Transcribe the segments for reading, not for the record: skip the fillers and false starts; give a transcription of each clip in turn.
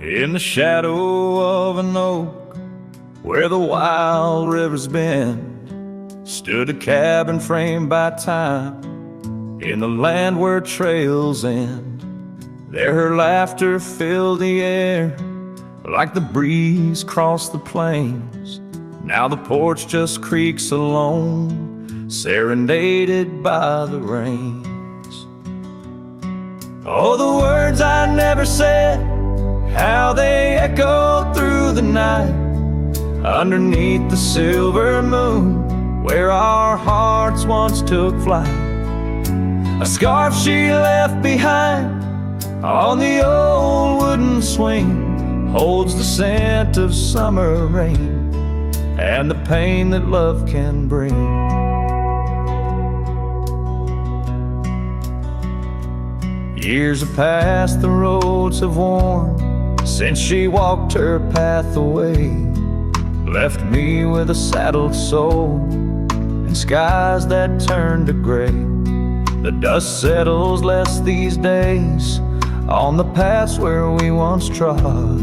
In the shadow of an oak, where the wild rivers bend, stood a cabin framed by time, in the land where trails end. There her laughter filled the air, like the breeze crossed the plains. Now the porch just creaks alone, serenaded by the rains. Oh, the words I never said, how they echoed through the night, underneath the silver moon, where our hearts once took flight. A scarf she left behind on the old wooden swing holds the scent of summer rain and the pain that love can bring. Years have passed, the roads have worn since she walked her path away, left me with a saddled soul and skies that turn to gray. The dust settles less these days on the paths where we once trod.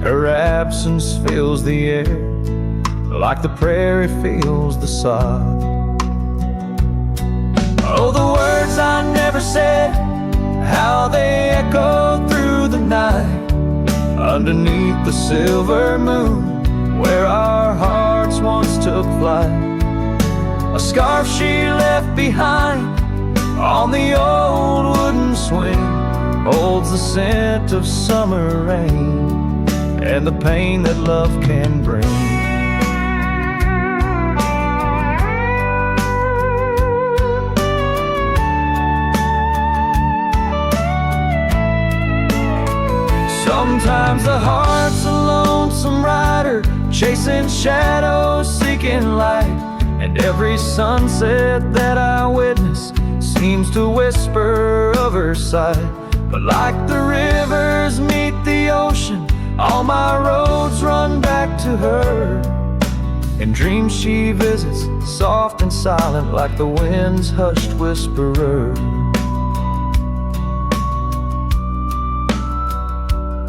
Her absence fills the air like the prairie feels the sod. Oh, the words I never said, how they echoed through the night, underneath the silver moon, where our hearts once took flight. A scarf she left behind on the old wooden swing holds the scent of summer rain and the pain that love can bring. Sometimes the heart's a lonesome rider, chasing shadows, seeking light, and every sunset that I witness seems to whisper of her sight. But like the rivers meet the ocean, all my roads run back to her. In dreams she visits, soft and silent, like the wind's hushed whisperer.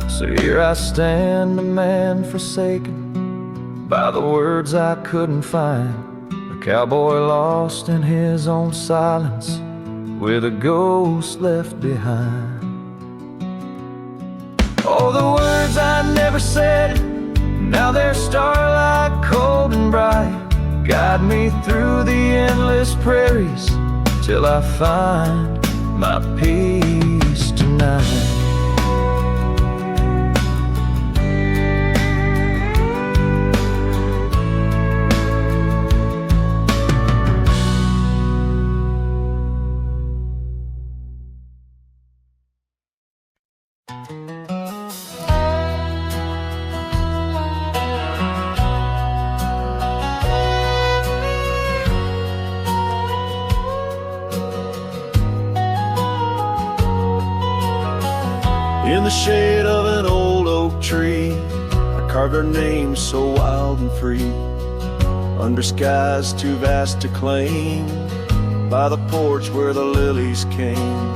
So here I stand, a man forsaken by the words I couldn't find, a cowboy lost in his own silence, with a ghost left behind. Oh, the words I never said, now they're starlight cold and bright, guide me through the endless prairies till I find my peace tonight. In the shade of an old oak tree, I carved our names so wild and free, under skies too vast to claim, by the porch where the lilies came.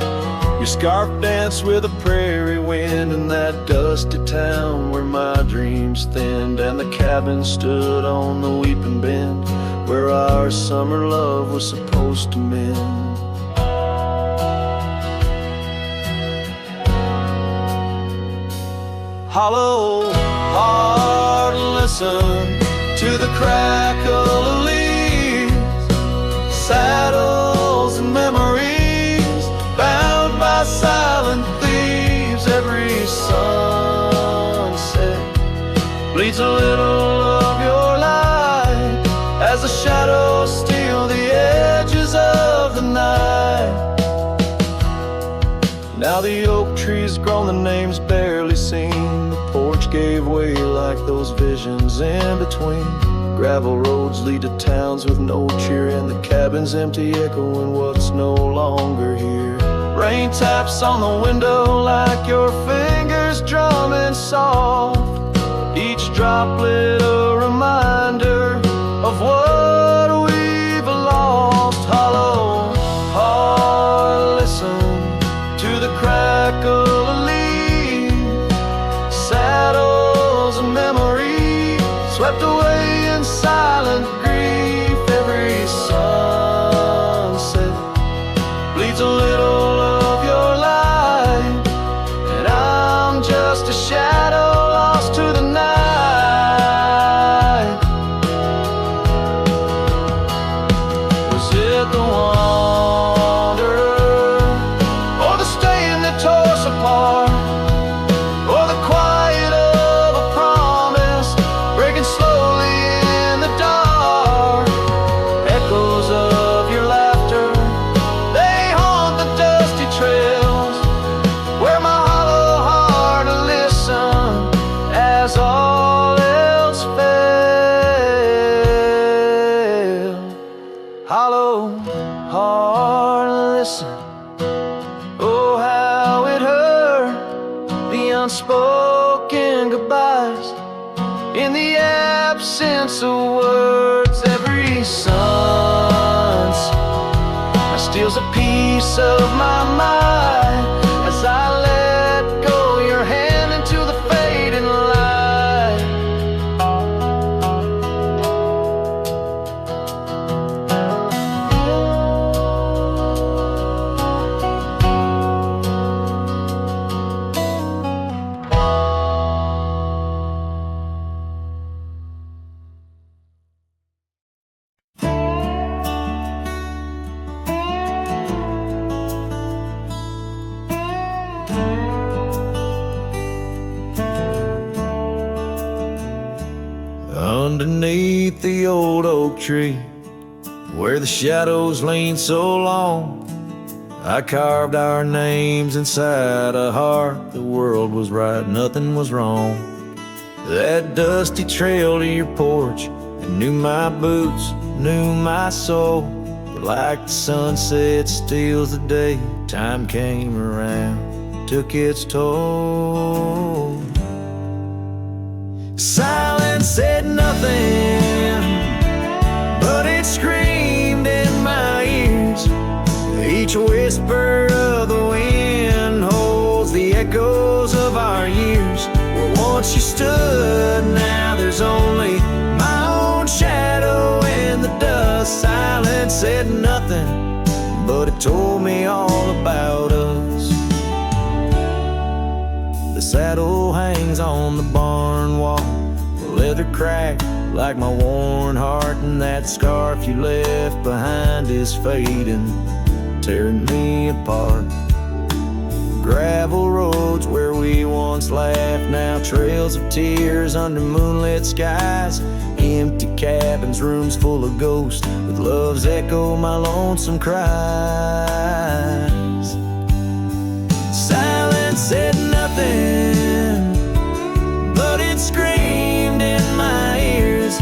Your scarf danced with a prairie wind in that dusty town where my dreams thinned, and the cabin stood on the weeping bend where our summer love was supposed to mend. Hollow heart, listen to the crackle of leaves, saddles and memories bound by silent thieves. Every sunset bleeds a little of your light as the shadows steal the edges of the night. Now the oak tree's grown, the name's barely seen. The porch gave way like those visions in between. Gravel roads lead to towns with no cheer, and the cabin's empty, echoing what's no longer here. Rain taps on the window like your fingers drumming soft, each droplet a reminder of what we've lost. Hollow heart, listen to the crackle of leaves, listen. Oh, how it hurt, the unspoken goodbyes, in the absence of words. Every sunset steals a piece of my mind as I let go your hand into the fading light. Underneath the old oak tree, where the shadows lean so long, I carved our names inside a heart. The world was right, nothing was wrong. That dusty trail to your porch, it knew my boots, knew my soul. But like the sunset steals the day, time came around, took its toll. Silence said nothing, but it screamed in my ears. Each whisper of the wind holds the echoes of our years. Where once you stood, now there's only my own shadow in the dust. Silence said nothing, but it told me all about us. The saddle hangs on the barn wall, the leather cracked like my worn heart, and that scarf you left behind is fading, tearing me apart. Gravel roads where we once laughed, now trails of tears under moonlit skies. Empty cabins, rooms full of ghosts, with love's echo, my lonesome cries. Silence said nothing, but it screamed in my ears.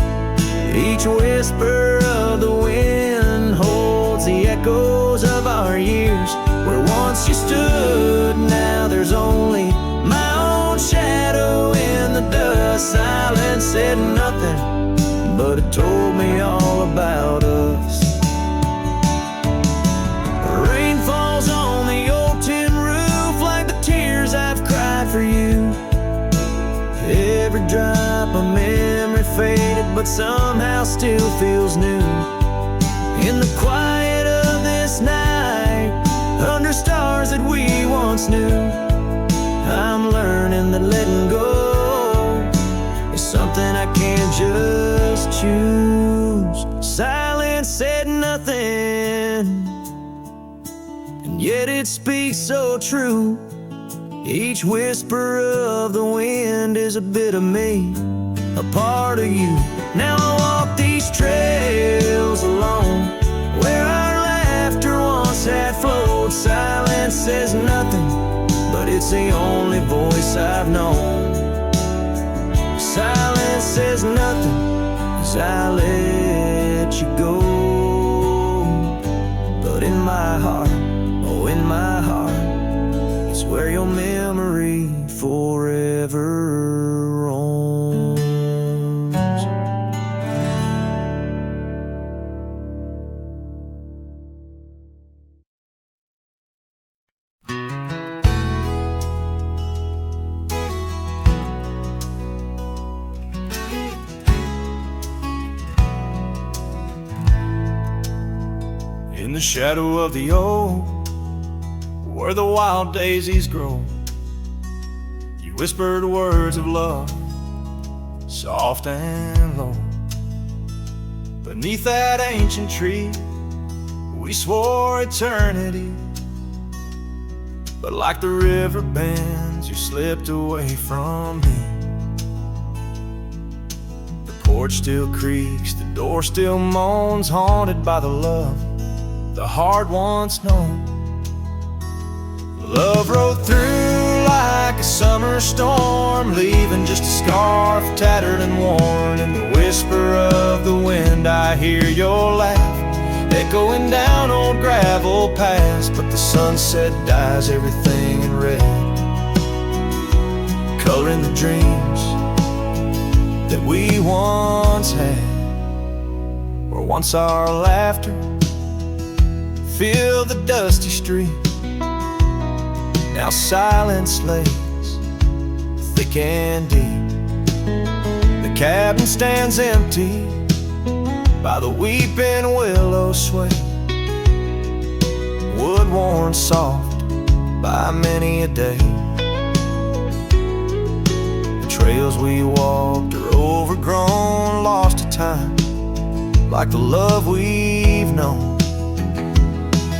Each whisper of the wind holds the echoes of our years. Where once you stood, now there's only my own shadow in the dust. Silence said nothing, but it told me all about us. Rain falls on the old tin roof like the tears I've cried for you. Every drop of memory faded, but somehow still feels new. In the quiet of this night, under stars that we once knew, I'm learning that letting go is something I can't just choose. Silence said nothing, and yet it speaks so true. Each whisper of the wind is a bit of me, a part of you. Now I walk these trails alone, where our laughter once had flowed. Silence says nothing, but it's the only voice I've known. Silence says nothing as I let you go. But in my heart, oh in my heart, it's where your memory forever roams. In the shadow of the oak, where the wild daisies grow, you whispered words of love, soft and low. Beneath that ancient tree, we swore eternity, but like the river bends, you slipped away from me. The porch still creaks, the door still moans, haunted by the love the heart once known. Love rode through like a summer storm, leaving just a scarf tattered and worn. In the whisper of the wind I hear your laugh, echoing down old gravel paths. But the sunset dyes everything in red, coloring the dreams that we once had, where once our laughter filled the dusty street. Now silence lays thick and deep. The cabin stands empty by the weeping willow sway, wood worn soft by many a day. The trails we walked are overgrown, lost to time, like the love we've known.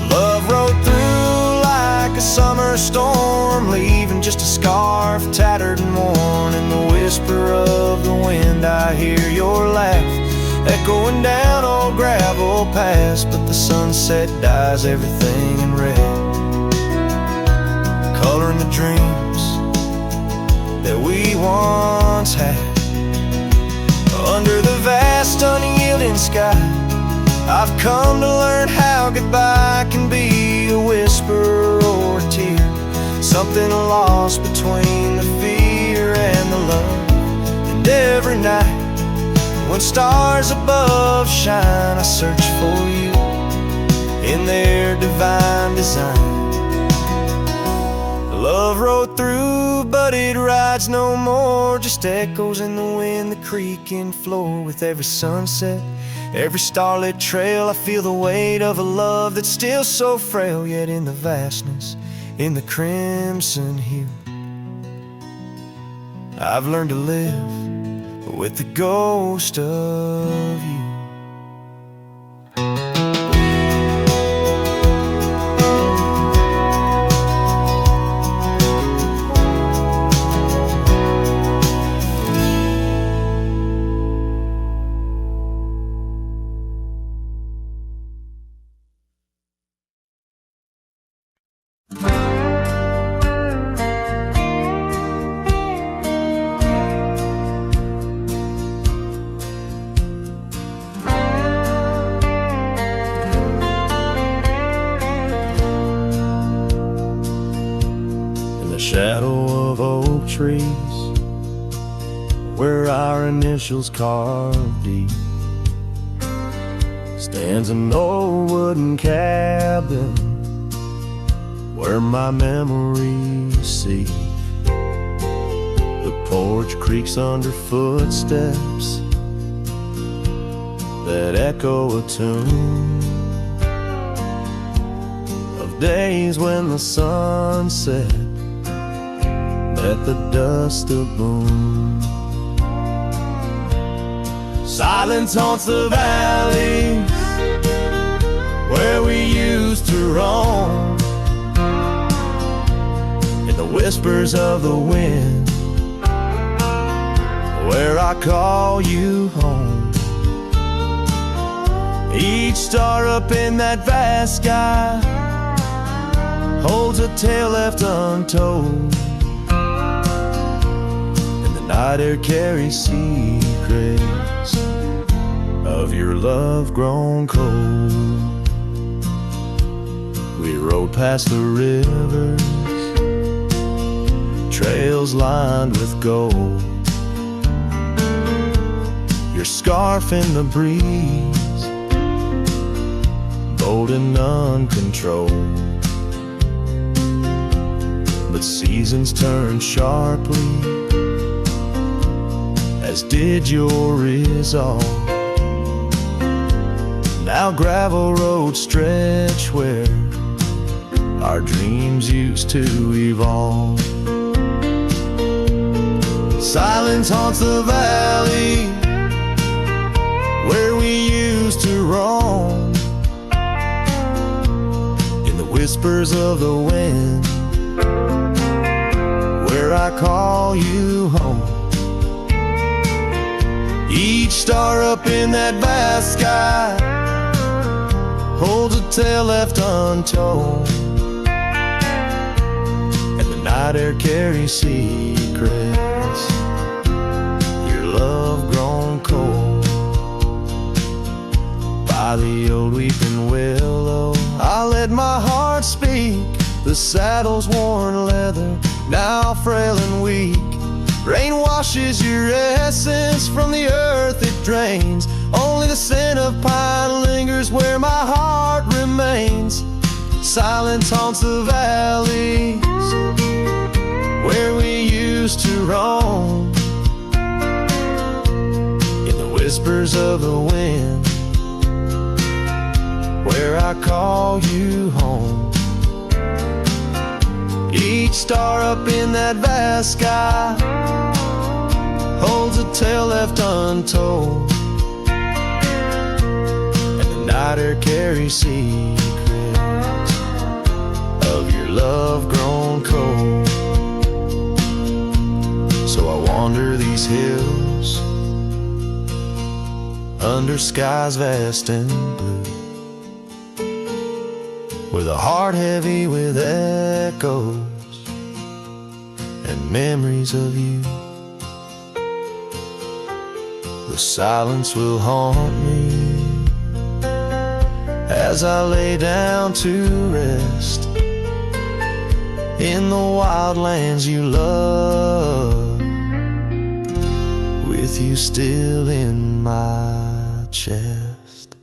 Love rode through like a summer storm, leaving just a scarf tattered and worn. In the whisper of the wind I hear your laugh, echoing down old gravel paths. But the sunset dyes everything in red, coloring the dreams that we once had. Under the vast unyielding sky, I've come to learn how goodbye can be a whisper or a tear, something lost between the fear and the love. And every night when stars above shine, I search for you in their divine design. Love rode through, but it rides no more, just echoes in the wind, the creaking floor. With every sunset, every starlit trail, I feel the weight of a love that's still so frail, yet in the vastness, in the crimson hue, I've learned to live with the ghost of you. Shadow of oak trees, where our initials carved deep, stands an old wooden cabin where my memories seep. The porch creaks under footsteps that echo a tune of days when the sun set at the dust of moon. Silence haunts the valleys where we used to roam, in the whispers of the wind where I call you home. Each star up in that vast sky holds a tale left untold. Night air carries secrets of your love grown cold. We rode past the rivers, trails lined with gold, your scarf in the breeze, bold and uncontrolled. But seasons turn sharply, as did your resolve. Now gravel roads stretch where our dreams used to evolve. Silence haunts the valley where we used to roam, in the whispers of the wind where I call you home. Each star up in that vast sky holds a tale left untold, and the night air carries secrets, your love grown cold. By by the old weeping willow. I let my heart speak, the saddle's worn leather, now frail and weak. Rain washes your essence from the earth it drains. Only the scent of pine lingers where my heart remains. Silence haunts the valleys where we used to roam. In the whispers of the wind, where I call you home. Each star up in that vast sky holds a tale left untold, and the night air carries secrets of your love grown cold. So I wander these hills under skies vast and blue, with a heart heavy with echoes and memories of you. The silence will haunt me as I lay down to rest in the wild lands you love, with you still in my chest.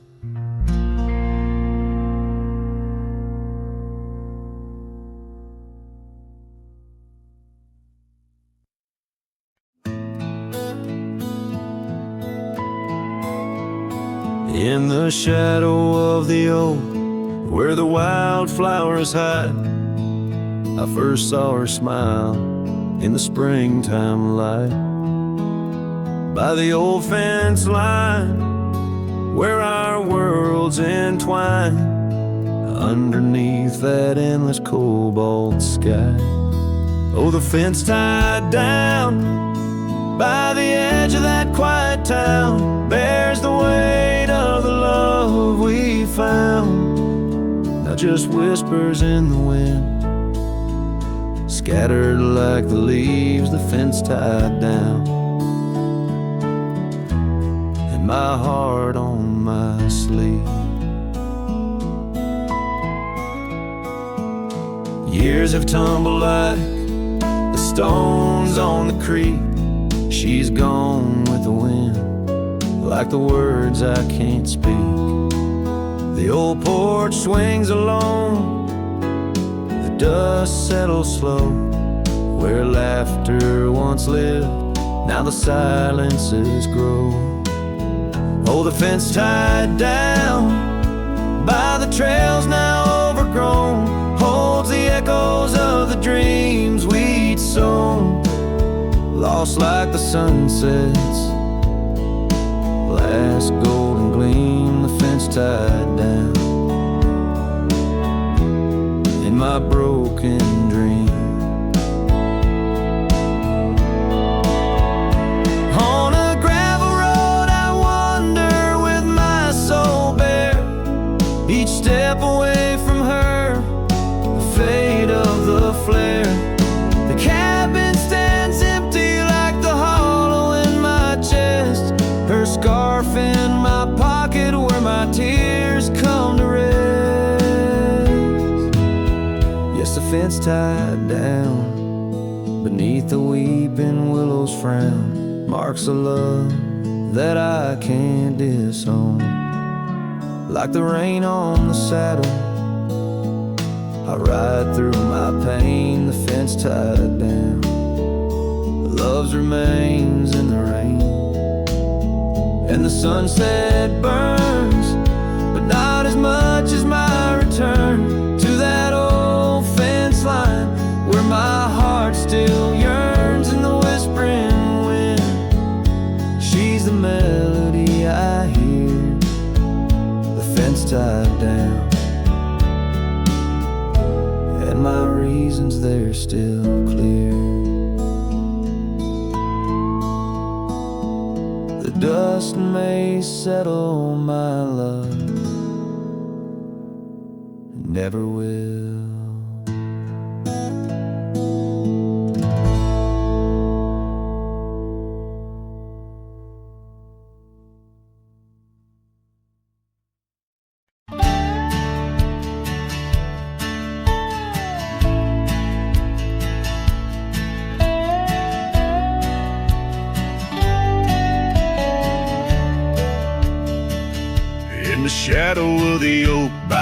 In the shadow of the oak, where the wildflowers hide, I first saw her smile in the springtime light. By the old fence line, where our worlds entwine, underneath that endless cobalt sky. Oh, the fence tied down by the edge of that quiet town bears the weight of the love we found. Now just whispers in the wind, scattered like the leaves the fence tied down, and my heart on my sleeve. Years have tumbled like the stones on the creek. She's gone with the wind, like the words I can't speak. The old porch swings alone, the dust settles slow. Where laughter once lived, now the silences grow. Oh, the fence tied down by the trails now overgrown holds the echoes of the dreams we'd sown. Lost like the sunset's last golden gleam, the fence tied down in my broken dream. On a gravel road I wander with my soul bare, each step away from her, the fade of the flare. The cabin stands empty like the hollow in my chest, her scarf in my pocket where my tears come to rest. Yes, the fence tied down beneath the weeping willow's frown marks a love that I can't disown. Like the rain on the saddle, I ride through my pain, the fence tied down. Love's remains in the rain, and the sunset burns, but not as much as my return to that old fence line where my heart still yearns in the whispering wind. She's the melody I hear, the fence tied down, and my reasons they're still clear. The dust may settle, my love, never will.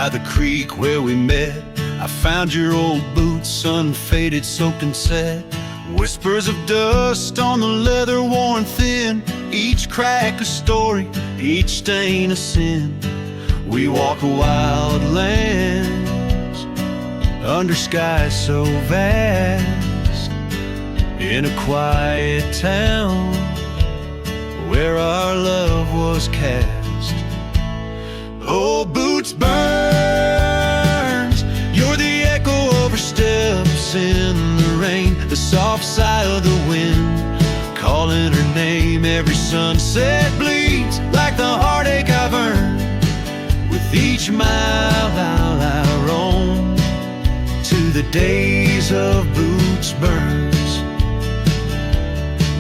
by the creek where we met, I found your old boots, unfaded, soaked and set. Whispers of dust on the leather worn thin, each crack a story, each stain a sin. We walk wild lands under skies so vast, in a quiet town where our love was cast. Oh, boots burns, you're the echo of her steps in the rain, the soft sigh of the wind calling her name. Every sunset bleeds like the heartache I've earned. With each mile I roam to the days of Boots Burns.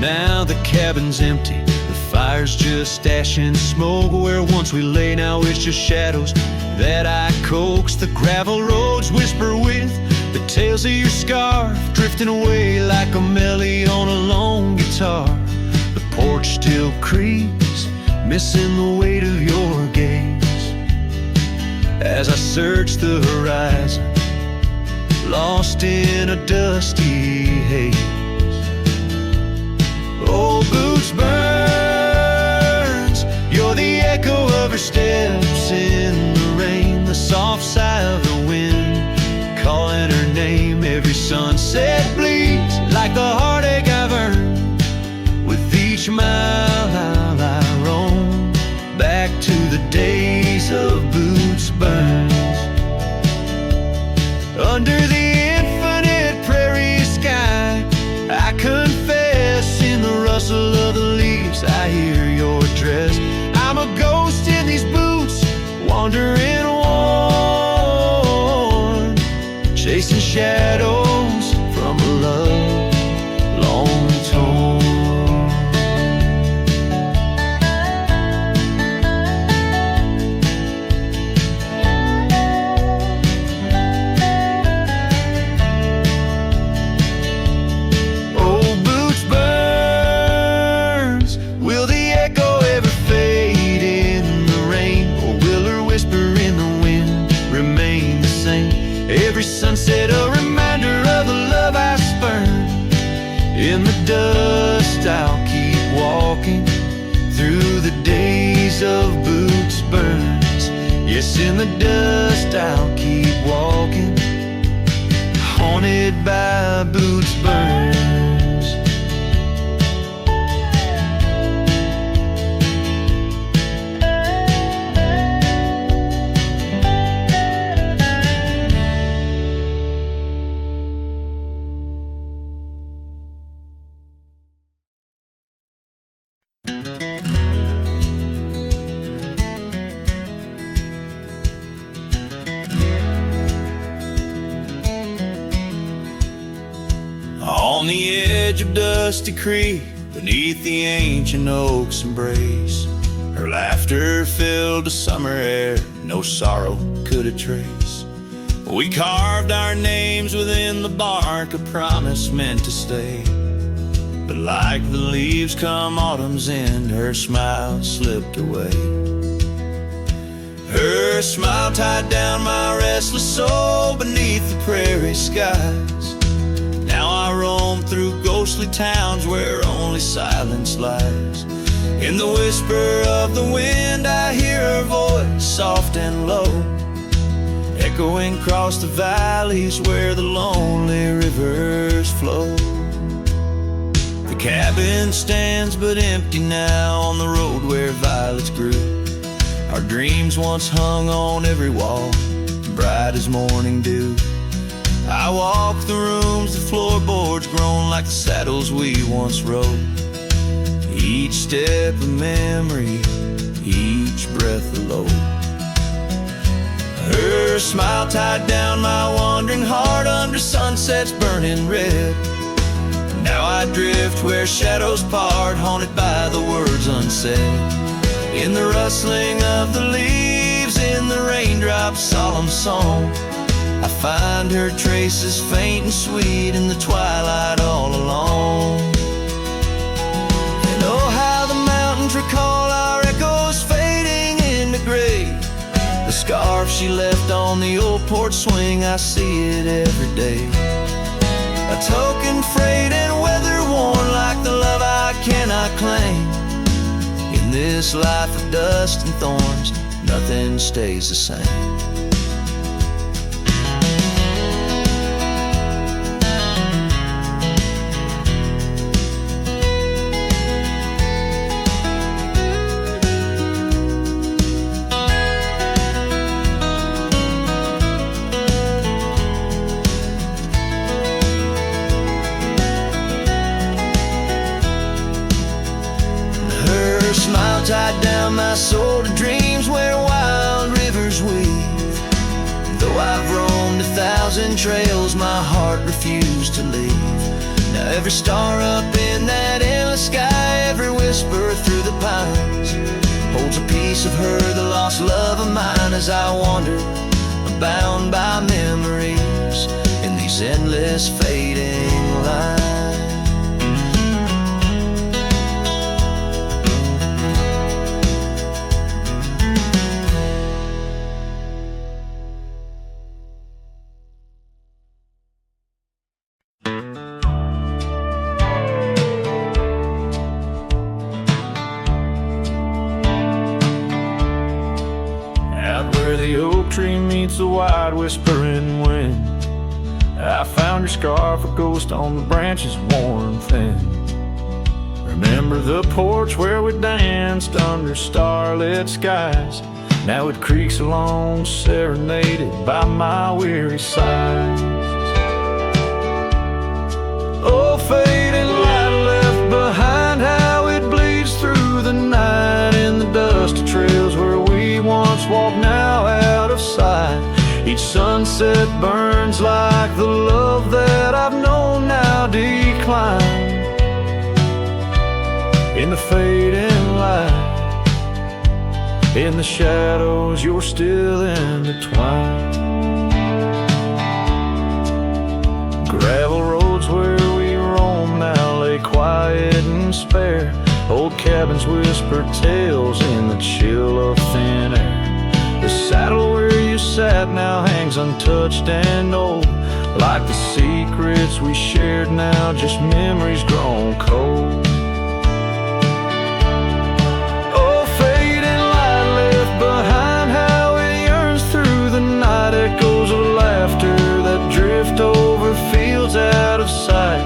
Now the cabin's empty, the fire's just ash and smoke. Where once we lay, now it's just shadows that I coax. The gravel roads whisper with the tales of your scarf, drifting away like a melody on a lone guitar. The porch still creaks, missing the weight of your gaze as I search the horizon, lost in a dusty haze. Oh, Boots burns, you're the echo of her steps in the rain, the soft sigh of the wind calling her name. Every sunset bleeds like the heartache I've earned. With each mile I roam back to the days of Boots Burns. Under the infinite prairie sky, I confess, in the rustle of the leaves I hear your dress. I'm a ghost in these boots, wandering worn, chasing shadows from a love long torn. Sunset, a reminder of the love I spurned. In the dust I'll keep walking through the days of Boots Burns. Yes, in the dust I'll keep walking, haunted by Boots Burns. On the edge of Dusty Creek, beneath the ancient oak's embrace, her laughter filled the summer air, no sorrow could it trace. We carved our names within the bark, a promise meant to stay. But like the leaves come autumn's end, her smile slipped away. Her smile tied down my restless soul beneath the prairie skies. Now I roam through ghostly towns where only silence lies. In the whisper of the wind I hear her voice, soft and low, echoing across the valleys where the lonely rivers flow. The cabin stands but empty now on the road where violets grew. Our dreams once hung on every wall, bright as morning dew. I walk the rooms, the floorboards grown like the saddles we once rode. Each step a memory, each breath a load. Her smile tied down my wandering heart under sunsets burning red. Now I drift where shadows part, haunted by the words unsaid. In the rustling of the leaves, in the raindrops' solemn song, I find her traces faint and sweet in the twilight all along. And oh, how the mountains recall our echoes fading into gray. The scarf she left on on the old porch swing, I see it every day. A token frayed and weather worn, like the love I cannot claim. In this life of dust and thorns, nothing stays the same. Tied down my soul to dreams where wild rivers weave. Though I've roamed 1,000 trails, my heart refused to leave. Now every star up in that endless sky, every whisper through the pines, holds a piece of her, the lost love of mine. As I wander, bound by memories in these endless fading lines. The wide whispering wind, I found your scarf, a ghost on the branches worn thin. Remember the porch where we danced under starlit skies. Now it creaks along, serenaded by my weary sighs. Oh, fading light left behind, how it bleeds through the night in the dusty trails where we once walked, now out of sight. Each sunset burns like the love that I've known now decline. In the fading light, in the shadows, you're still intertwined. Gravel roads where we roam now lay quiet and spare. Old cabins whisper tales in the chill of thin air. The saddle where you sat now hangs untouched and old, like the secrets we shared now, just memories grown cold. Oh, fading light left behind, how it yearns through the night. Echoes of laughter that drift over fields out of sight.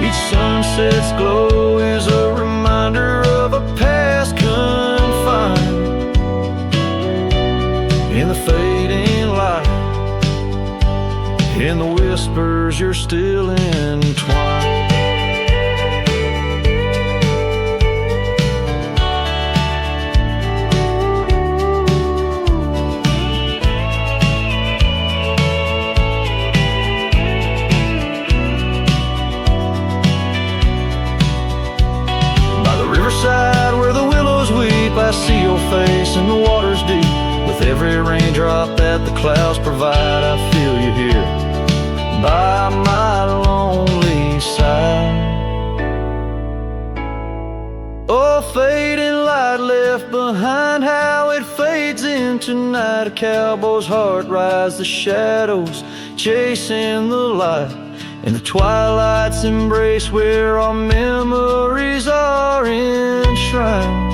Each sunset's glow is a reminder of a past confined. In the fading light, in the whispers, you're still entwined. By the riverside where the willows weep, I see your face in the water's deep. With every raindrop that the clouds provide, I feel you here by my lonely side. Oh, fading light left behind, how it fades into night. A cowboy's heart rides the shadows, chasing the light. In the twilight's embrace where our memories are enshrined.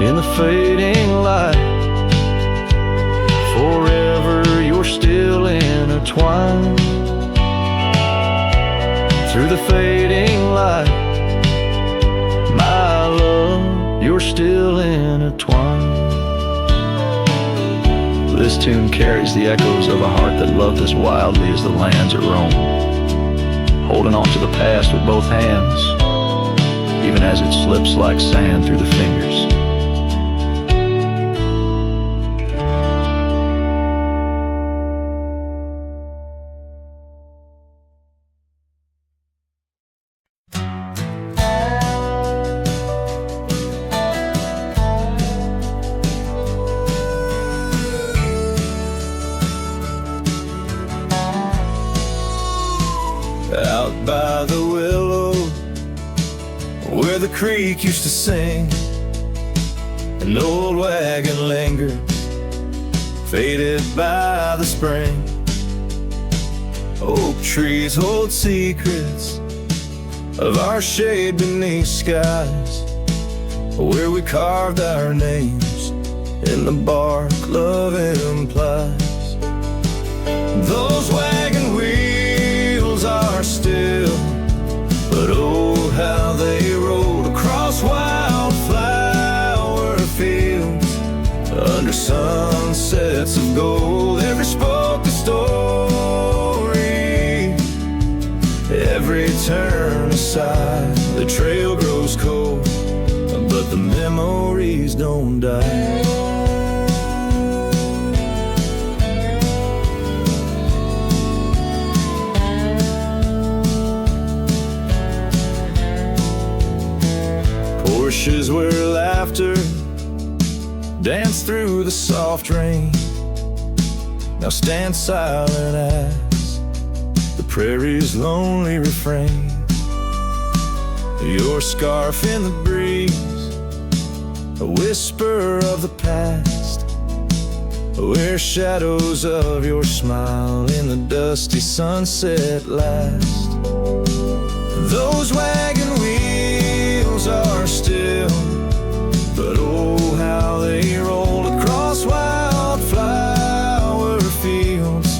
In the fading light, forever you're still intertwined. Through the fading light, my love, you're still intertwined. This tune carries the echoes of a heart that loved as wildly as the lands it roamed, holding on to the past with both hands, even as it slips like sand through the fingers. Out by the willow, where the creek used to sing, an old wagon lingered, faded by the spring. Oak trees hold secrets of our shade beneath skies, where we carved our names in the bark love implies. Those wagon wheels are still, but oh how they rolled across wildflower fields, under sunsets of gold. Every spoke a story, every turn aside. The trail grows cold, but the memories don't die. Porsches where laughter danced through the soft rain now stand silent as the prairie's lonely refrain. Your scarf in the breeze, a whisper of the past, where shadows of your smile in the dusty sunset last. Those wagon wheels are still, but oh how they roll across wildflower fields,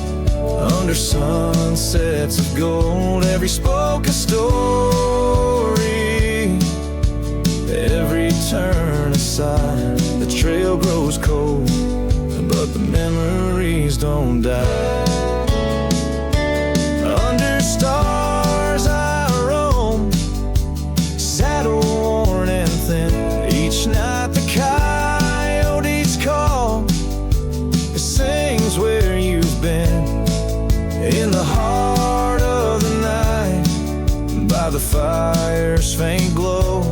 under sunsets of gold. Every spoke a story, every turn aside. The trail grows cold, but the memories don't die. Under stars I roam, saddle worn and thin. Each night the coyotes call, it sings where you've been. In the heart of the night, by the fire's faint glow,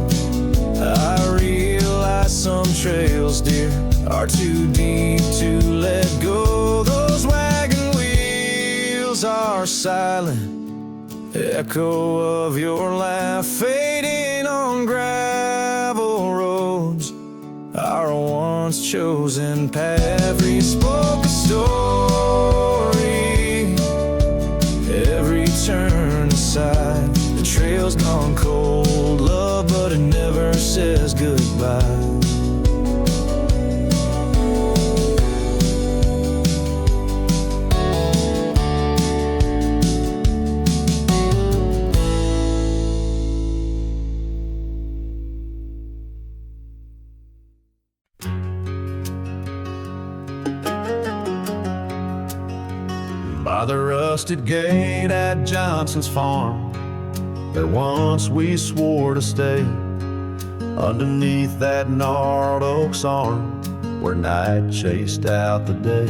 I realize some trails, dear, are too deep to let go. Those wagon wheels are silent, echo of your laugh fading on gravel roads, our once chosen path. Every spoke a story, every turn aside. The trail's gone cold, love, but it never says goodbye. By the rusted gate at Johnson's farm, there once we swore to stay, underneath that gnarled oak's arm, where night chased out the day.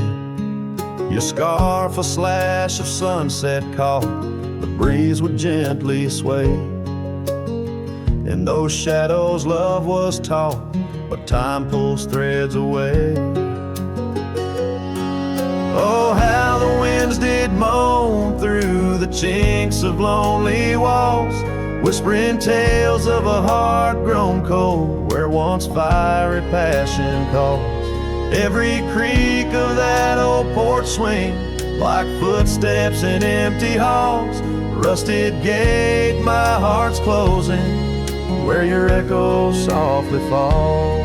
Your scarf a slash of sunset caught, the breeze would gently sway. In those shadows love was taught, but time pulls threads away. Oh, how the winds did moan through the chinks of lonely walls, whispering tales of a heart grown cold, where once fiery passion calls. Every creak of that old porch swing, like footsteps in empty halls. Rusted gate, my heart's closing, where your echo softly falls.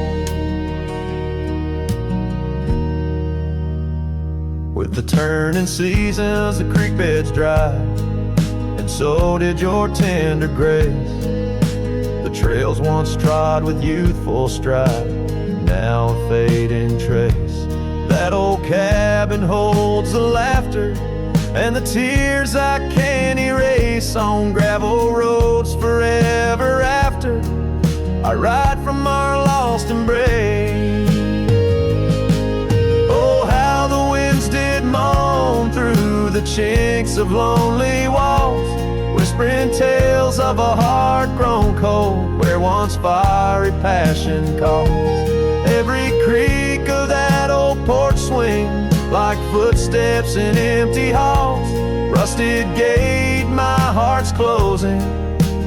With the turning seasons, the creek beds dry, and so did your tender grace. The trails once trod with youthful stride, now a fading trace. That old cabin holds the laughter and the tears I can't erase. On gravel roads forever after, I ride from our lost embrace. Oh, how the winds did moan through the chinks of lonely walls, whispering tales of a heart grown cold, where once fiery passion calls. Every creak of that old porch swing, like footsteps in empty halls. Rusted gate, my heart's closing,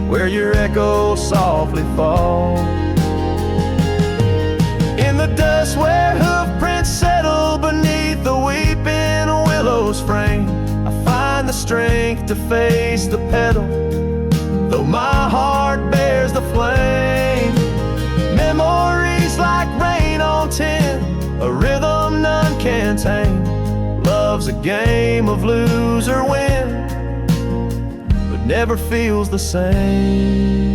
where your echo softly falls. In the dust where hoof prints settle beneath the shadow's frame, I find the strength to face the pedal, though my heart bears the flame. Memories like rain on tin, a rhythm none can tame. Love's a game of lose or win, but never feels the same.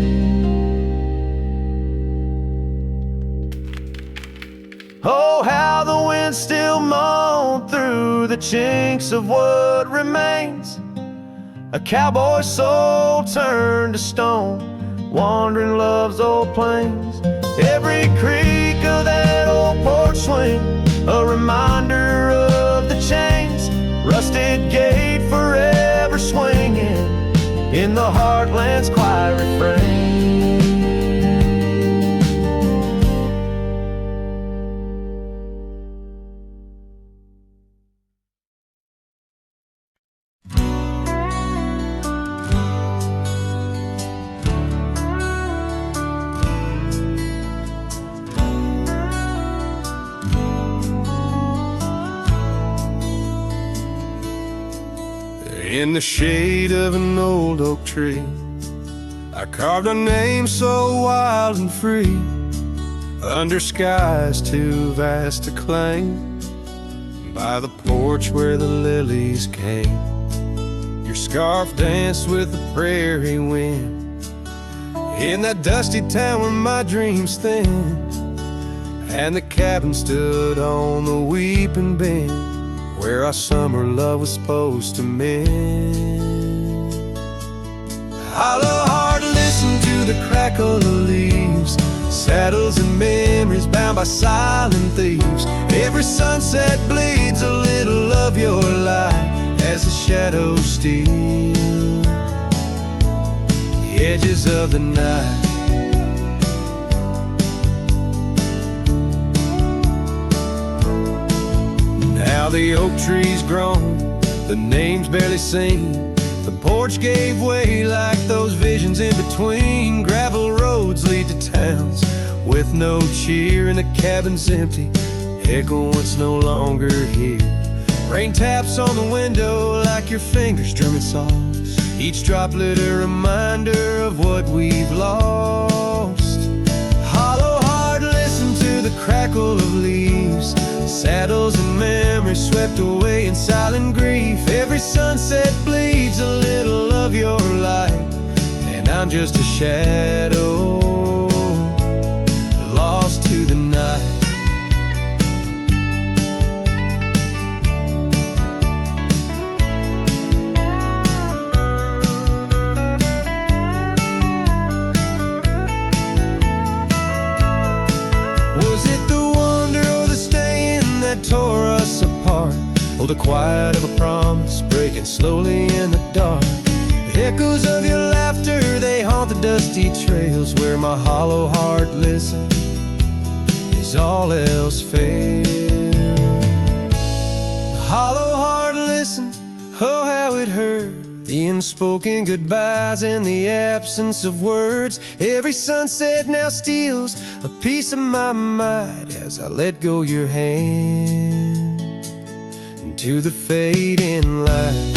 Oh, how the wind still moaned through the chinks of what remains. A cowboy's soul turned to stone, wandering love's old plains. Every creak of that old porch swing, a reminder of the chains. Rusted gate forever swinging in the heartland's quiet refrain. In the shade of an old oak tree, I carved a name so wild and free, under skies too vast to claim, by the porch where the lilies came. Your scarf danced with the prairie wind, in that dusty town where my dreams thinned, and the cabin stood on the weeping bend, where our summer love was supposed to mend. Hollow heart, listen to the crackle of leaves, saddles and memories bound by silent thieves. Every sunset bleeds a little of your light as the shadows steal the edges of the night. Now the oak tree's grown, the name's barely seen. The porch gave way like those visions in between. Gravel roads lead to towns with no cheer, and the cabin's empty, echo what's no longer here. Rain taps on the window like your fingers drumming soft, each droplet a reminder of what we've lost. Hollow heart, listen to the crackle of leaves, saddles and memories swept away in silent grief. Every sunset bleeds a little of your light, and I'm just a shadow lost to the night. Was it the wonder or the staying that tore us apart? Oh, the quiet of a promise breaking slowly in the dark. The echoes of your laughter, they haunt the dusty trails where my hollow heart listens as all else fails. The hollow heart listened, oh how it hurt, the unspoken goodbyes and the absence of words. Every sunset now steals a piece of my mind as I let go your hand into the fading light.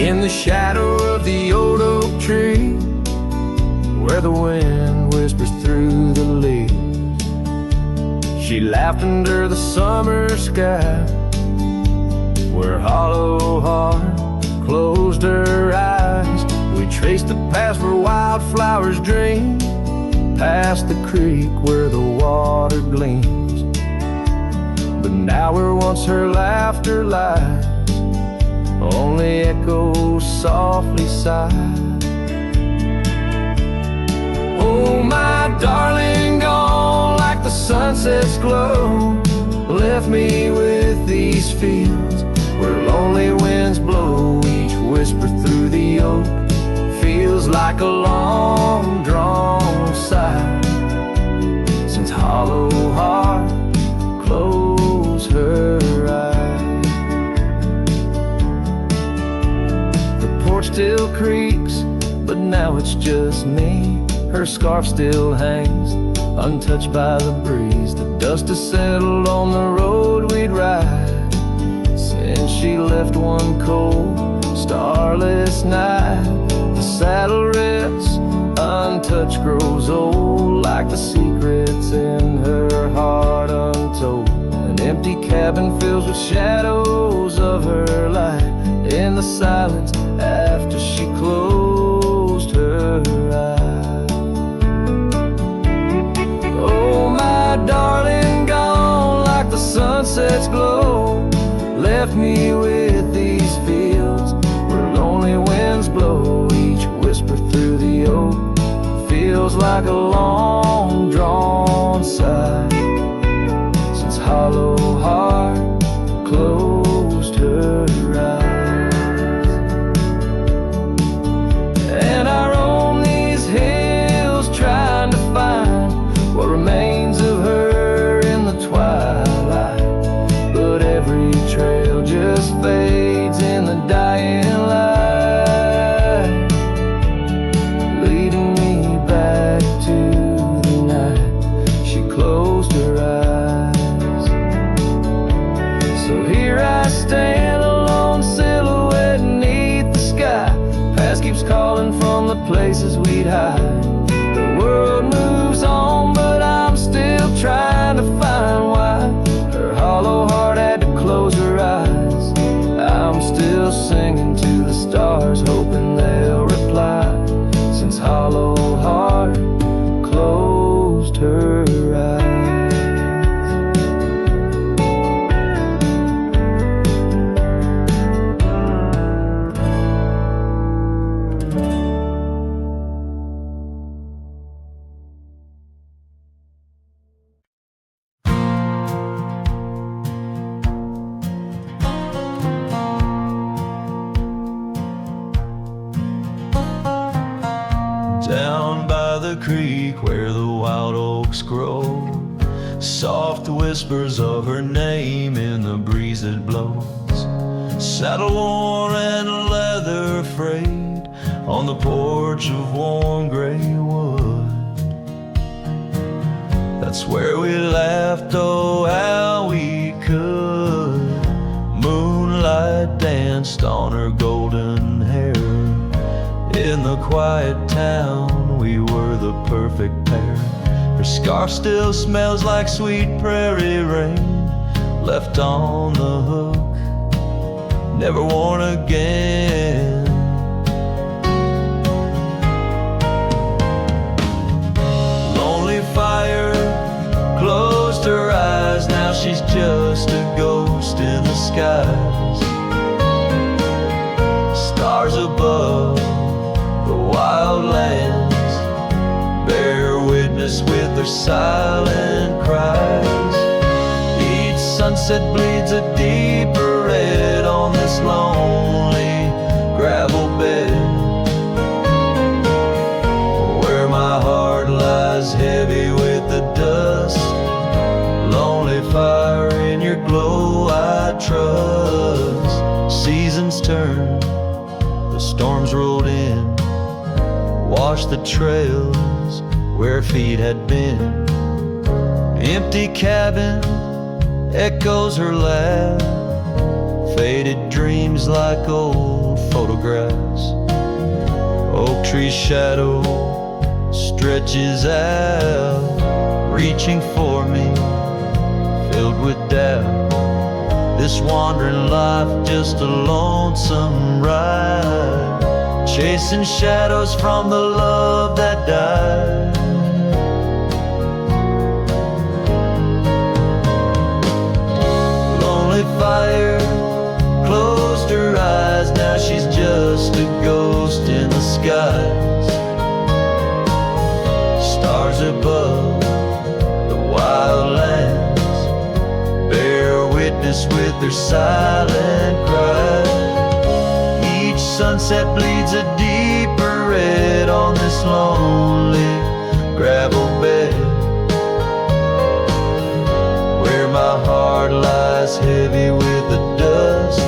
In the shadow of the old oak tree, where the wind whispers through the leaves, she laughed under the summer sky, where hollow heart closed her eyes. We traced the paths where wildflowers dream, past the creek where the water gleams. But now where once her laughter lies, only echoes softly sigh. Oh, my darling, gone like the sunset's glow, left me with these fields where lonely winds blow. Each whisper through the oak feels like a long drawn sigh, since hollow heart closed her eyes. The porch still creaks, but now it's just me. Her scarf still hangs, untouched by the breeze. The dust has settled on the road we'd ride since she left one cold, starless night. The saddle rests, untouched, grows old, like the secrets in her heart untold. An empty cabin fills with shadows of her light in the silence after she closed her eyes. My darling, gone like the sunset's glow, left me with these fields where lonely winds blow. Each whisper through the oak feels like a long drawn sigh, since hollow heart closed her eyes. And I roam these hills trying to find what remains of her in the twilight, but every trail just fades in the dying light, leading me back to the night she closed her eyes. So here I stand, a lone silhouette beneath the sky. Past keeps calling from the places we'd hide. The world moves on, but I'm still trying to find why her hollow heart had to close her eyes. I'm still singing to the stars, hoping they'll reply, since hollow heart closed her eyes. Down by the creek where the wild oaks grow, soft whispers of her name in the breeze that blows. Saddle worn and leather frayed on the porch of warm gray wood. That's where we laughed, oh how we could. Moonlight danced on her golden hair. In the quiet town, we were the perfect pair. Her scarf still smells like sweet prairie rain, left on the hook, never worn again. Lonely fire closed her eyes, now she's just a ghost in the skies. Stars above the wild lands bear witness with their silent cries. Each sunset bleeds a deeper red on this lonely gravel bed, where my heart lies heavy with the dust. Lonely fire, in your glow I trust. Seasons turn, the storms rolled in, washed the trails where feet had been. Empty cabin echoes her laugh, faded dreams like old photographs. Oak tree shadow stretches out, reaching for me, filled with doubt. This wandering life just a lonesome ride, chasing shadows from the love that died. skies, stars above the wild lands bear witness with their silent cries. Each sunset bleeds a deeper red on this lonely gravel bed, where my heart lies heavy with the dust.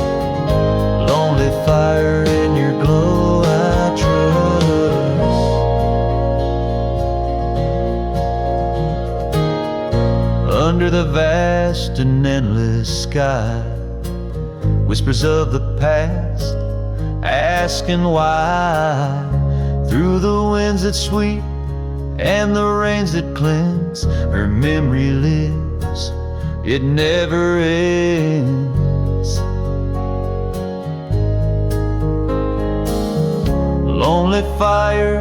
Lonely fire in your glow I trust. Under the vast and endless sky, whispers of the past asking why. Through the winds that sweep and the rains that cleanse, her memory lives, it never ends. Lonely fire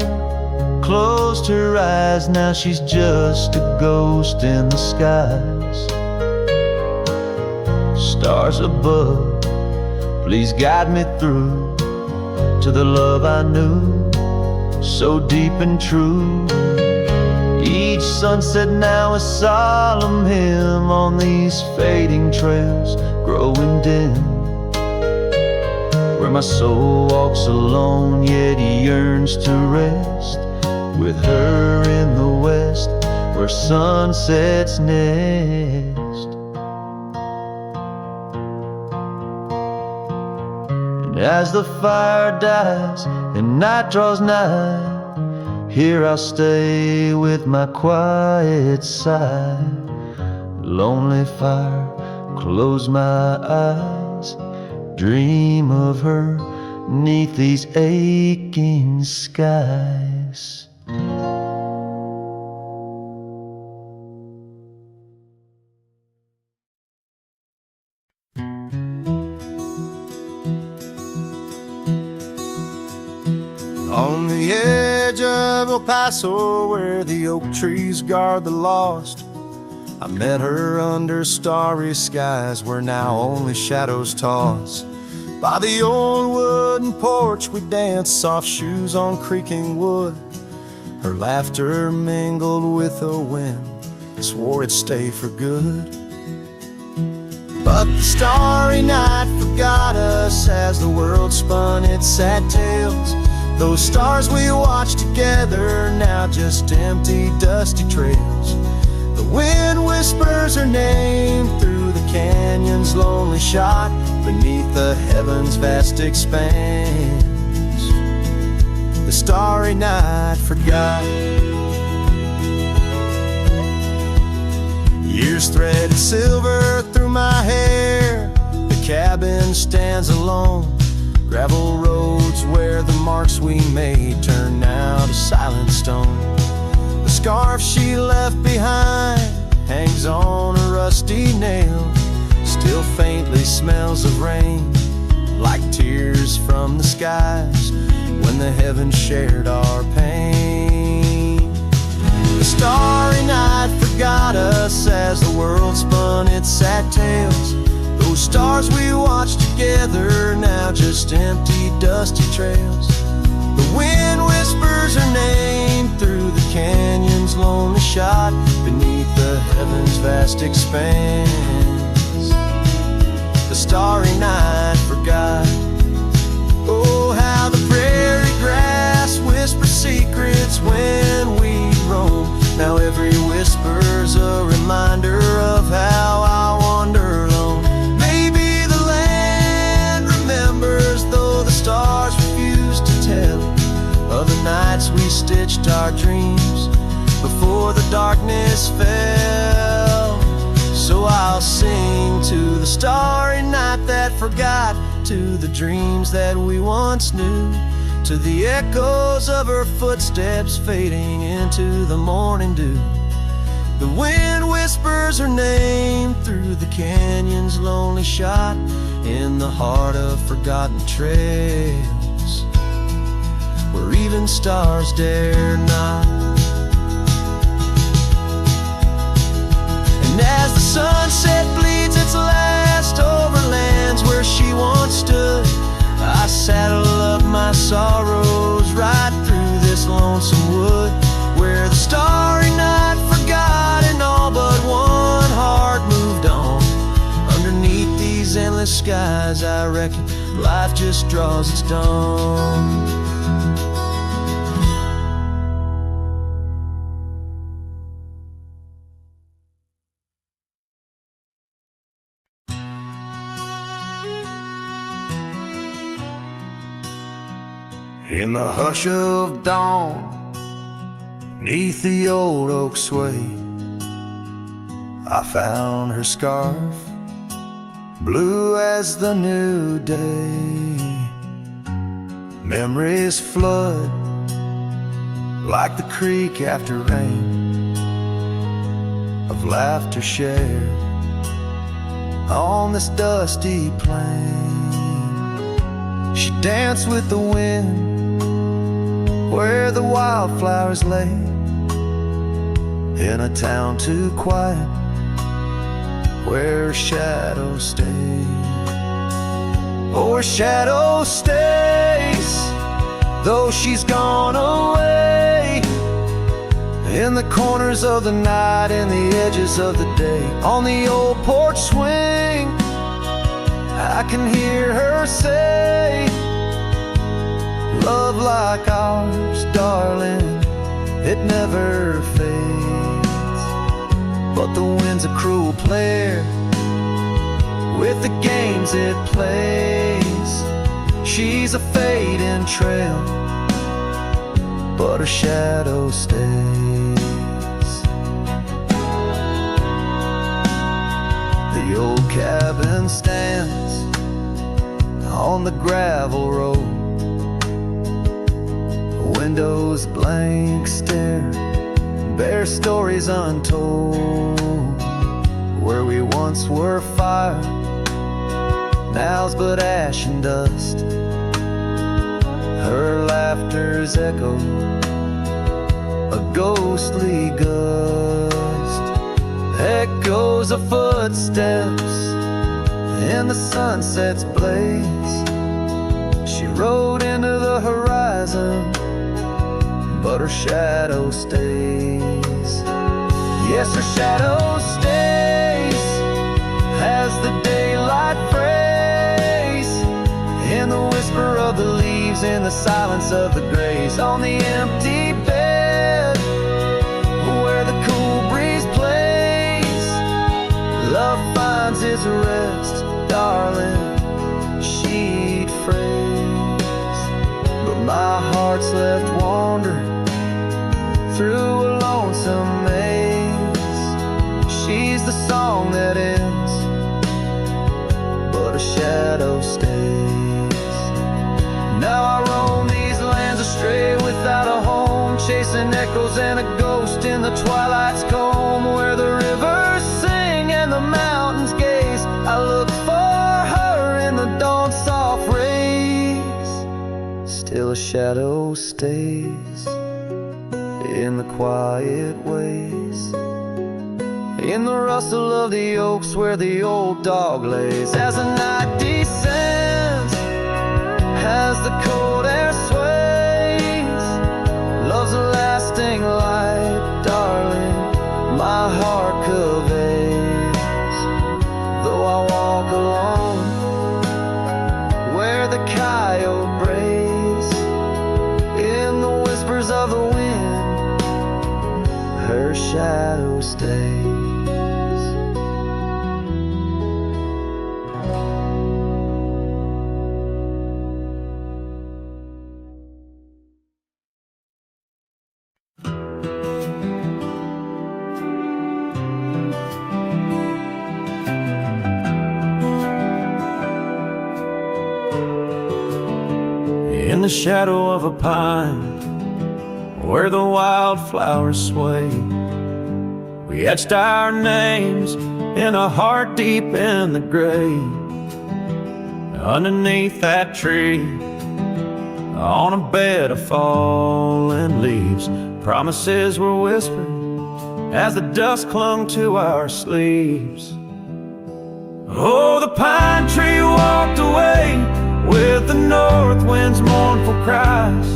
closed her eyes, now she's just a ghost in the skies. Stars above, please guide me through to the love I knew, so deep and true. Each sunset now a solemn hymn on these fading trails growing dim, where my soul walks alone yet yearns to rest with her in the west where sunsets nest. And as the fire dies and night draws nigh, here I'll stay with my quiet sigh. Lonely fire, close my eyes, dream of her 'neath these aching skies. On the edge of El Paso, where the oak trees guard the lost, I met her under starry skies where now only shadows toss. By the old wooden porch we danced, soft shoes on creaking wood. Her laughter mingled with the wind, swore it'd stay for good. But the starry night forgot us as the world spun its sad tales. Those stars we watched together, now just empty, dusty trails. The wind whispers her name through the canyon's lonely shot, beneath the heaven's vast expanse. The starry night forgot. Years threaded silver through my hair. The cabin stands alone. Gravel roads where the marks we made turn now to silent stone. The scarf she left behind hangs on a rusty nail, still faintly smells of rain, like tears from the skies when the heavens shared our pain. The starry night forgot us as the world spun its sad tales. Those stars we watched together, now just empty, dusty trails. The wind whispers her name through the canyon's lonely shot, beneath the heaven's vast expanse. The starry night forgot. Oh, how the prairie grass whispers secrets when we roam. Now every whisper's a reminder of how I wander alone. Maybe the land remembers, though the stars refuse to tell, of the nights we stitched our dreams before the darkness fell. So I'll sing to the starry night that forgot, to the dreams that we once knew, to the echoes of her footsteps fading into the morning dew. The wind whispers her name through the canyon's lonely shot, in the heart of forgotten trails, where even stars dare not. And as the sunset bleeds its last over lands where she once stood, I saddle up my sorrows right endless skies, I reckon life just draws its dawn. In the hush of dawn, 'neath the old oak sway, I found her scarf, blue as the new day. Memories flood like the creek after rain, of laughter shared on this dusty plain. She danced with the wind where the wildflowers lay, in a town too quiet where her shadow stays. Oh, her shadow stays, though she's gone away, in the corners of the night, in the edges of the day. On the old porch swing, I can hear her say, love like ours, darling, it never fades. But the wind's a cruel player with the games it plays. She's a fading trail, but her shadow stays. The old cabin stands on the gravel road, windows blank stare, bare stories untold. Where we once were fire, now's but ash and dust. Her laughter's echo, a ghostly gust. Echoes of footsteps in the sunset's blaze. She rode into the horizon, but her shadow stays. Yes, her shadow stays as the daylight frays, in the whisper of the leaves, in the silence of the grays. On the empty bed where the cool breeze plays, love finds its rest, darling, she'd phrase. But my heart's left wandering through a lonesome maze. She's the song that ends, but a shadow stays. Now I roam these lands astray without a home, chasing echoes and a ghost in the twilight's comb, where the rivers sing and the mountains gaze. I look for her in the dawn's soft rays. Still a shadow stays in the quiet ways, in the rustle of the oaks where the old dog lays. As the night descends, as the cold air sways, love's a lasting light, darling, my heart conveys. Though I walk alone where the coyote brays, in the whispers of the wind, her shadow stays. In the shadow of a pine, where the wildflowers sway, we etched our names in a heart deep in the grave. Underneath that tree, on a bed of fallen leaves, promises were whispered as the dust clung to our sleeves. Oh, the pine tree walked away with the north wind's mournful cries,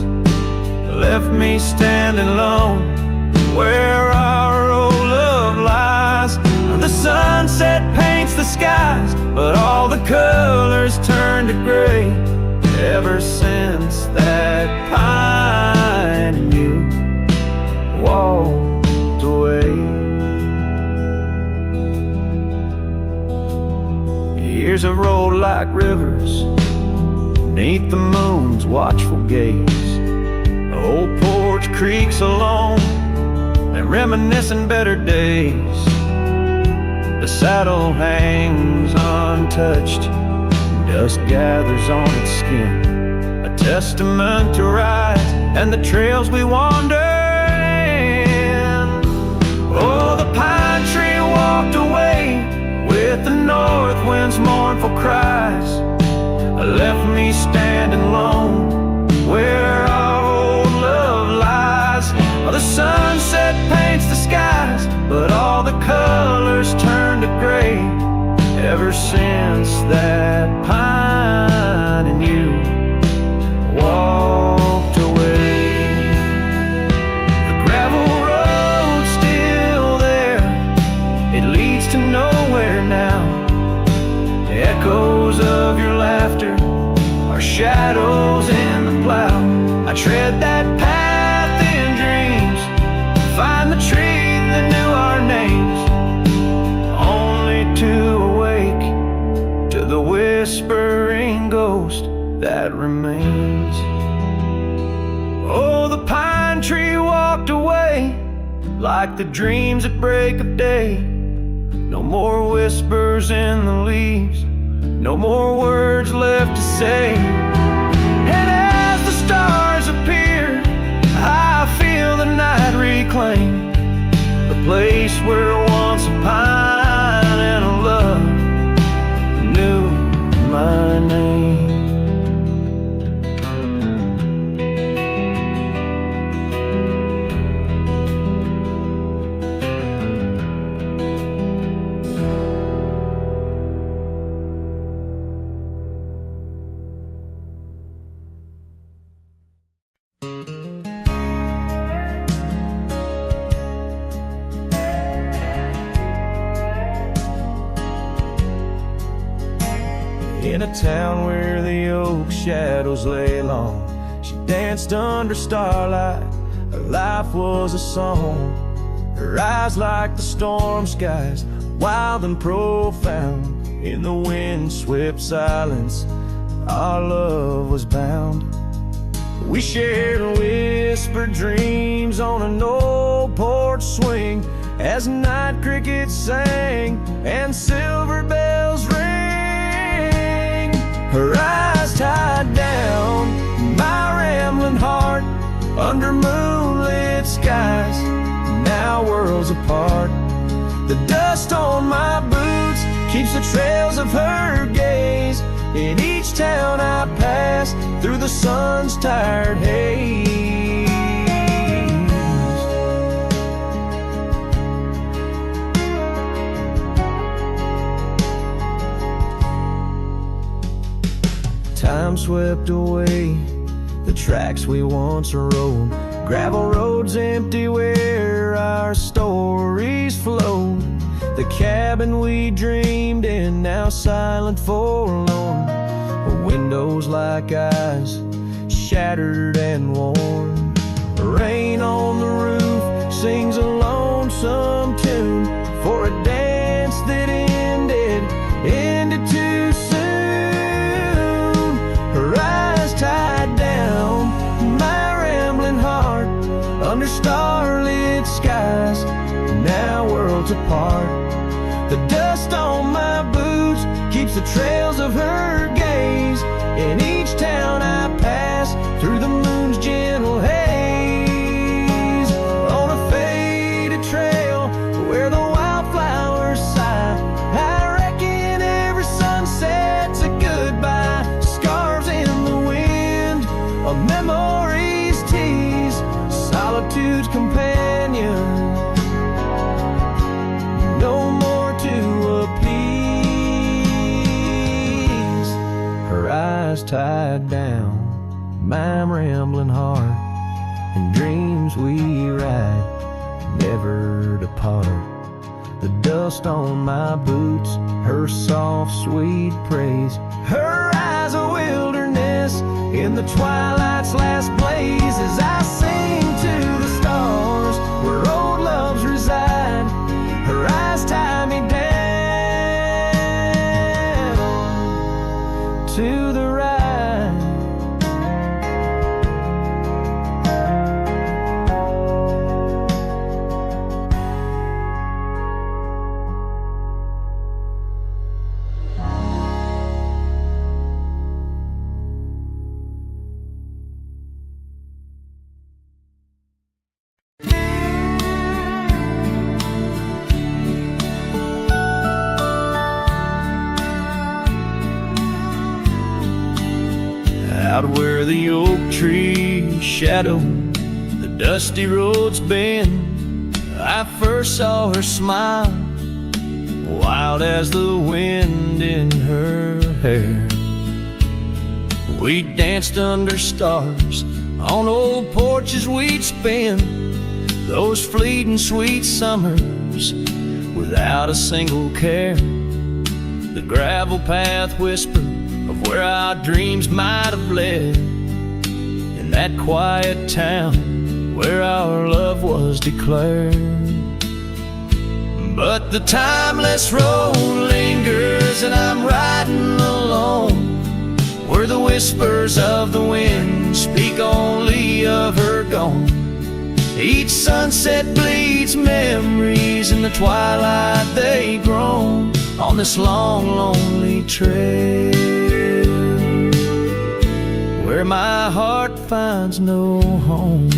left me standing alone where our old love lies. The sunset paints the skies, but all the colors turned to gray ever since that pine and you walked away. Years have rolled like rivers beneath the moon's watchful gaze. Old porch creaks alone and reminiscing better days. The saddle hangs untouched, dust gathers on its skin, a testament to ride and the trails we wander in. Oh, the pine tree walked away with the north wind's mournful cries, left me standing alone where our old love lies. Oh, the sunset paints the skies, but all the colors turn to gray ever since that pine and you walked away. The gravel road's still there, it leads to nowhere now. The echoes of your laughter are shadows in the plow. I tread that path in dreams, find the tree that knew our names, only to awake to the whispering ghost that remains. Oh, the pine tree walked away like the dreams at break of day. No more whispers in the leaves, no more words left to say. And as the stars appear, I feel the night reclaim the place where once a pine and a love knew my name. In a town where the oak shadows lay long, she danced under starlight. Her life was a song. Her eyes like the storm skies, wild and profound. In the wind-swept silence, our love was bound. We shared whispered dreams on an old porch swing as night crickets sang and silver bells rang. Her eyes tied down my rambling heart under moonlit skies, now worlds apart. The dust on my boots keeps the trails of her gaze in each town I pass through the sun's tired haze. Time swept away the tracks we once rode, gravel roads empty where our stories flowed. The cabin we dreamed in, now silent, forlorn. Windows like eyes, shattered and worn. Rain on the roof sings a lonesome tune for a dance that ended too soon. Her eyes tied down my rambling heart under starlit skies, now worlds apart. The dust on my boots keeps the trails of her gaze in each town I pass through the moon's gentle haze. On a faded trail where the wildflowers sigh, I reckon every sunset's a goodbye. Scars in the wind, a memory's tease, solitude's companion, no more to appease. Her eyes tied down my rambling heart, and dreams we ride never depart. the dust on my boots, her soft, sweet praise. Her eyes a wilderness in the twilight's last blaze, as I sing to the stars where old loves reside. Her eyes tie me down to the right. Out where the oak tree shadow the dusty roads bend, I first saw her smile, wild as the wind in her hair. We danced under stars on old porches we'd spend those fleeting sweet summers without a single care. The gravel path whispered of where our dreams might have led, in that quiet town where our love was declared. But the timeless road lingers and I'm riding alone, where the whispers of the wind speak only of her gone. Each sunset bleeds memories, in the twilight they groan on this long, lonely trail, where my heart finds no home.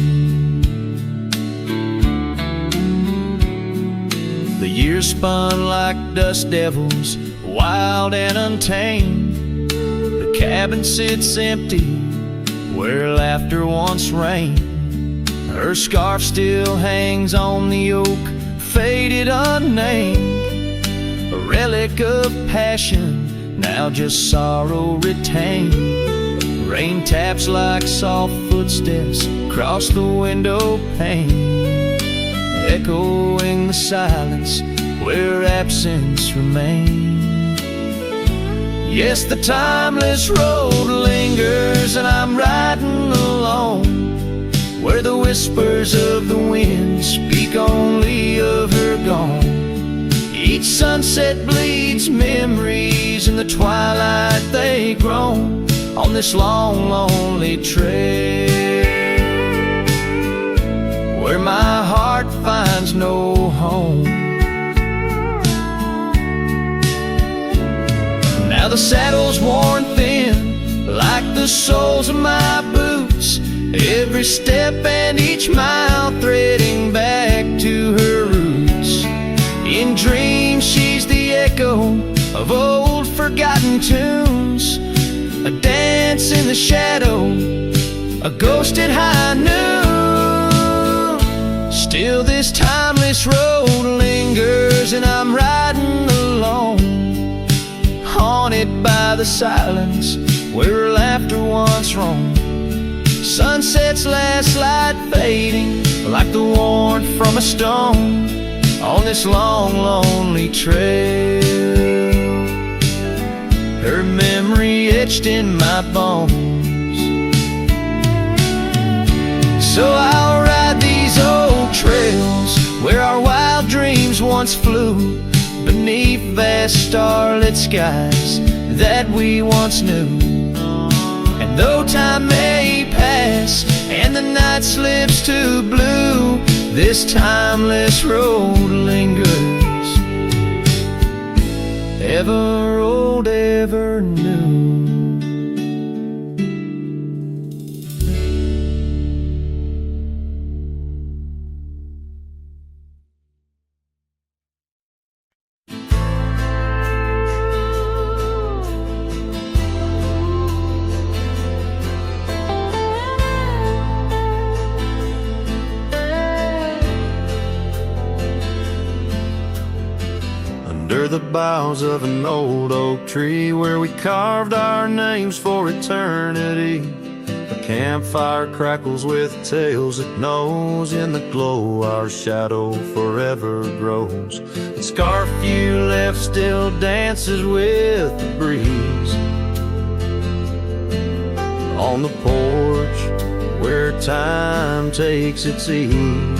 The years spun like dust devils, wild and untamed. The cabin sits empty where laughter once reigned. Her scarf still hangs on the oak, faded unnamed, a relic of passion, now just sorrow retained. Rain taps like soft footsteps across the window pane, echoing the silence where absence remains. Yes, the timeless road lingers and I'm riding alone, where the whispers of the wind speak only of her gone. Each sunset bleeds memories, in the twilight they groan on this long, lonely trail, where my heart finds no home. Now the saddle's worn thin like the soles of my boots, every step and each mile threading back to her roots. In dreams she's the echo of old forgotten tunes, a dance in the shadow, a ghost at high noon. Still this timeless road lingers and I'm riding alone, haunted by the silence where laughter once roamed. Sunset's last light fading like the warmth from a stone on this long, lonely trail, her memory etched in my bones. So I'll ride these old trails where our wild dreams once flew, beneath vast starlit skies that we once knew. And though time may pass and the night slips to blue, this timeless road lingers, ever old, ever new. Under the boughs of an old oak tree, where we carved our names for eternity, a campfire crackles with tales it knows. In the glow our shadow forever grows. The scarf you left still dances with the breeze on the porch where time takes its ease.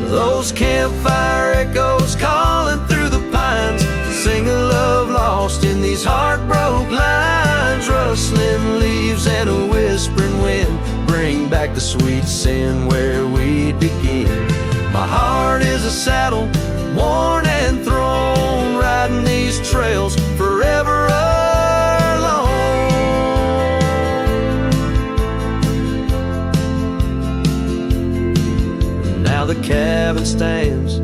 Those campfire echoes calling through the pines sing a love lost in these heartbroken lines. Rustling leaves and a whispering wind bring back the sweet sin where we begin. My heart is a saddle, worn and thrown, riding these trails forever alone. Now the cabin stands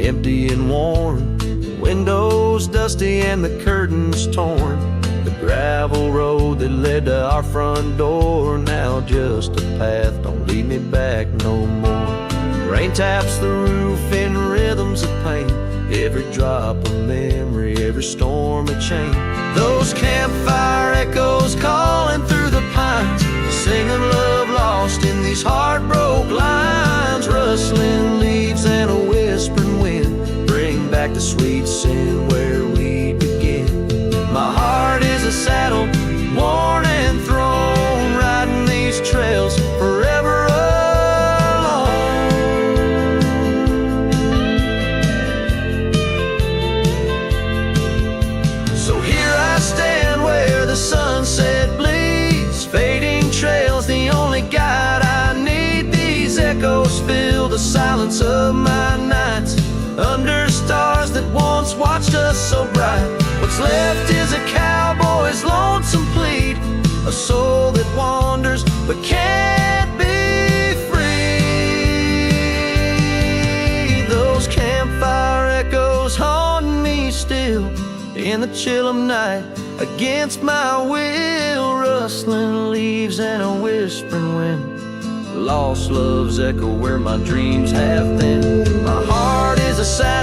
empty and worn, windows dusty and the curtains torn. The gravel road that led to our front door, now just a path, don't lead me back no more. Rain taps the roof in rhythms of pain, every drop of memory, every storm a chain. Those campfire echoes calling through the pines, singing love lost in these heartbroken lines. Rustling leaves and a whispering wind bring back the sweet sin where we begin. My heart is a saddle, worn and thrown, riding these trails forever alone. So here I stand where the sunset bleeds, fading trails, the only guide I need. These echoes fill the silence of my nights, under stars that once watched us so bright. What's left is a cowboy's lonesome plead, a soul that wanders but can't be free. Those campfire echoes haunt me still in the chill of night, against my will. Rustling leaves and a whispering wind, lost love's echo where my dreams have been. My heart is a sound